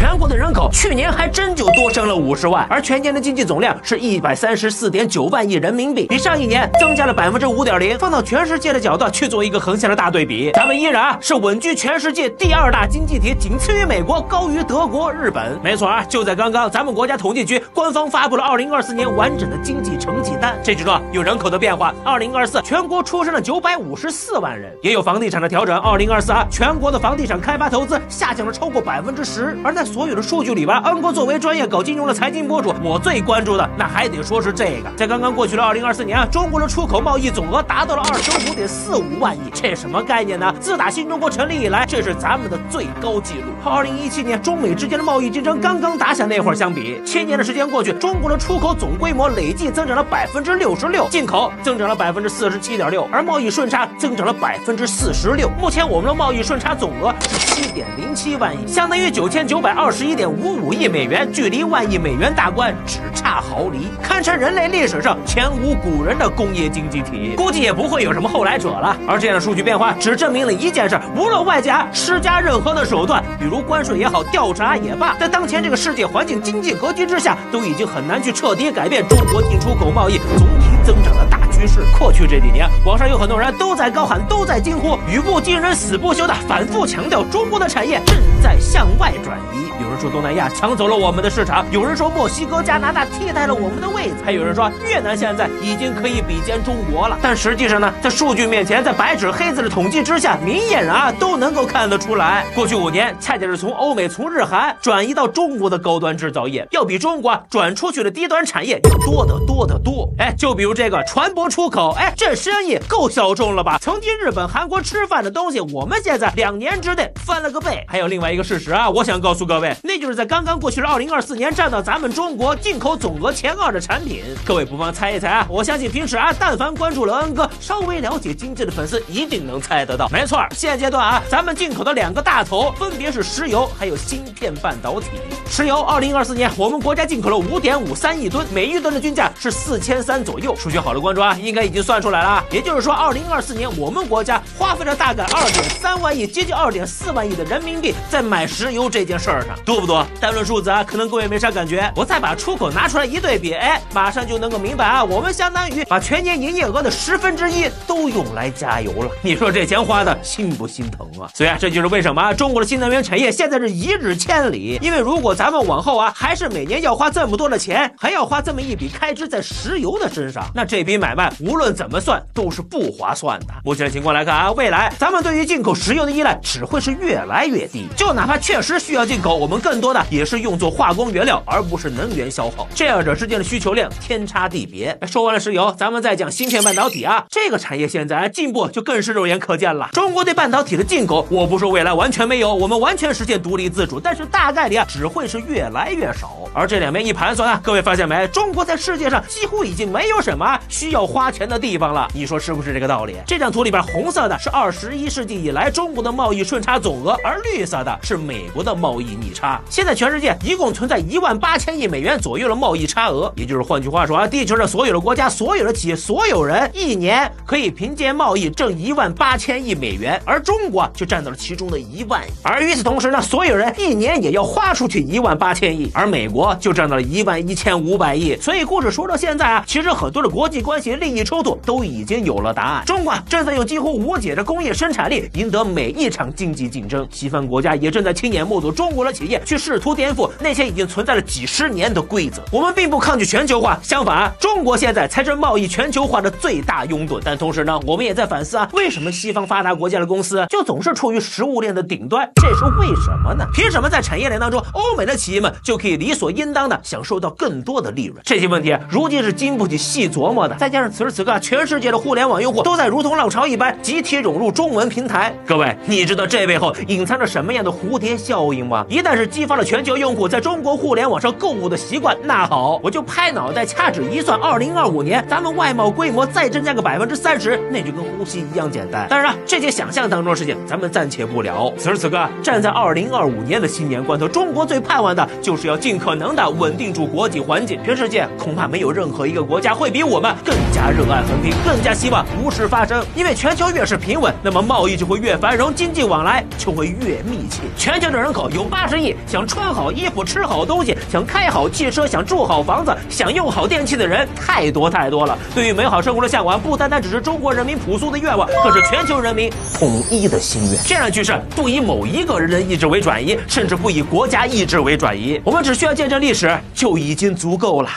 全国的人口去年还真就多升了50万，而全年的经济总量是134.9万亿人民币，比上一年增加了5.0%。放到全世界的角度去做一个横向的大对比，咱们依然是稳居全世界第2大经济体，仅次于美国，高于德国、日本。没错啊，就在刚刚，咱们国家统计局官方发布了2024年完整的经济成绩单。这之中有人口的变化，2024全国出生了954万人，也有房地产的调整。2024全国的房地产开发投资下降了超过10%。而在所有的数据里边，恩哥作为专业搞金融的财经博主，我最关注的那还得说是这个。在刚刚过去的2024年，中国的出口贸易总额达到了25.45万亿，这什么概念呢？自打新中国成立以来，这是咱们的最高纪录。和2017年中美之间的贸易竞争刚刚打响那会儿相比，7年的时间过去，中国的出口总规模累计增长了66%，进口增长了47.6%，而贸易顺差增长了46%。目前我们的贸易顺差总额是7.07万亿，相当于9921.55亿美元，距离1万亿美元大关只差毫厘，堪称人类历史上前无古人的工业经济体，估计也不会有什么后来者了。而这样的数据变化只证明了一件事，无论外界施加任何的手段，比如关税也好，调查也罢，在当前这个世界环境经济格局之下，都已经很难去彻底改变中国进出口贸易总体增长的大趋势。过去这几年，网上有很多人都在高喊，都在惊呼，语不惊人死不休的反复强调中国的产业正在向外转移。有人说东南亚抢走了我们的市场，有人说墨西哥、加拿大替代了我们的位置，还有人说越南现在已经可以比肩中国了。但实际上呢，在数据面前，在白纸黑字的统计之下，明眼人都能够看得出来，过去5年恰恰是从欧美、从日韩转移到中国的高端制造业，要比中国转出去的低端产业要多得多得多。就比如这个船舶出口，这生意够小众了吧？曾经日本、韩国吃饭的东西，我们现在2年之内翻了个倍。还有另外一个事实我想告诉各位，那就是在刚刚过去的2024年，占到咱们中国进口总额前2的产品，各位不妨猜一猜我相信平时但凡关注了恩哥，稍微了解经济的粉丝一定能猜得到。没错，现阶段咱们进口的2个大头分别是石油还有芯片半导体。石油2024年我们国家进口了5.53亿吨，每1吨的均价是4300左右。数学好的观众应该已经算出来了，也就是说2024年我们国家花费了大概2.3万亿，接近2.4万亿的人民币在买石油这件事儿上，多不多？单论数字可能各位没啥感觉，我再把出口拿出来一对比，马上就能够明白我们相当于把全年营业额的1/10都用来加油了。你说这钱花的心不心疼啊？所以这就是为什么中国的新能源产业现在是一日千里。因为如果咱们往后还是每年要花这么多的钱，还要花这么一笔开支在石油的身上，那这笔买卖无论怎么算都是不划算的。目前的情况来看未来咱们对于进口石油的依赖只会是越来越低，就哪怕确实需要进口，我们更多的也是用作化工原料，而不是能源消耗，这2者之间的需求量天差地别。说完了石油，咱们再讲芯片半导体这个产业现在进步就更是肉眼可见了。中国对半导体的进口，我不说未来完全没有，我们完全实现独立自主，但是大概率只会是越来越少。而这2边一盘算各位发现没？中国在世界上几乎已经没有什么需要花钱的地方了，你说是不是这个道理？这张图里边红色的是21世纪以来中国的贸易顺差总额，而绿色的是美国的贸易逆差。现在全世界一共存在18000亿美元左右的贸易差额，也就是换句话说地球上所有的国家、所有的企业、所有人一年可以凭借贸易挣18000亿美元，而中国就占到了其中的1万亿。而与此同时呢，所有人一年也要花出去18000亿，而美国就占到了11500亿。所以故事说到现在其实很多的国际关系、利益冲突都已经有了答案。中国正在用几乎无解的工业生产力赢得每一场经济竞争，西方国家也正在亲眼目睹中国的企业去试图颠覆那些已经存在了几十年的规则。我们并不抗拒全球化，相反中国现在才是贸易全球化的最大拥趸。但同时呢，我们也在反思为什么西方发达国家的公司就总是处于食物链的顶端，这是为什么呢？凭什么在产业链当中，欧美的企业们就可以理所应当的享受到更多的利润？这些问题如今是经不起细琢磨的。再加上此时此刻全世界的互联网用户都在如同浪潮一般集体涌入中文平台，各位你知道这背后隐藏着什么样的蝴蝶效应吗？一旦是激发了全球用户在中国互联网上购物的习惯，那好，我就拍脑袋掐指一算，2025年咱们外贸规模再增加个30%，那就跟呼吸一样简单。当然了，这些想象当中的事情咱们暂且不聊。此时此刻站在2025年的新年关头，中国最盼望的就是要尽可能的稳定住国际环境。全世界恐怕没有任何一个国家会比我们更加热爱和平，更加希望无事发生。因为全球越是平稳，那么贸易就会越繁荣，经济往来就会越密切。全球的人口有80亿，想穿好衣服、吃好东西、想开好汽车、想住好房子、想用好电器的人太多了。对于美好生活的向往，不单单只是中国人民朴素的愿望，更是全球人民统一的心愿。这样的趋势不以某一个人的意志为转移，甚至不以国家意志为转移，我们只需要见证历史就已经足够了。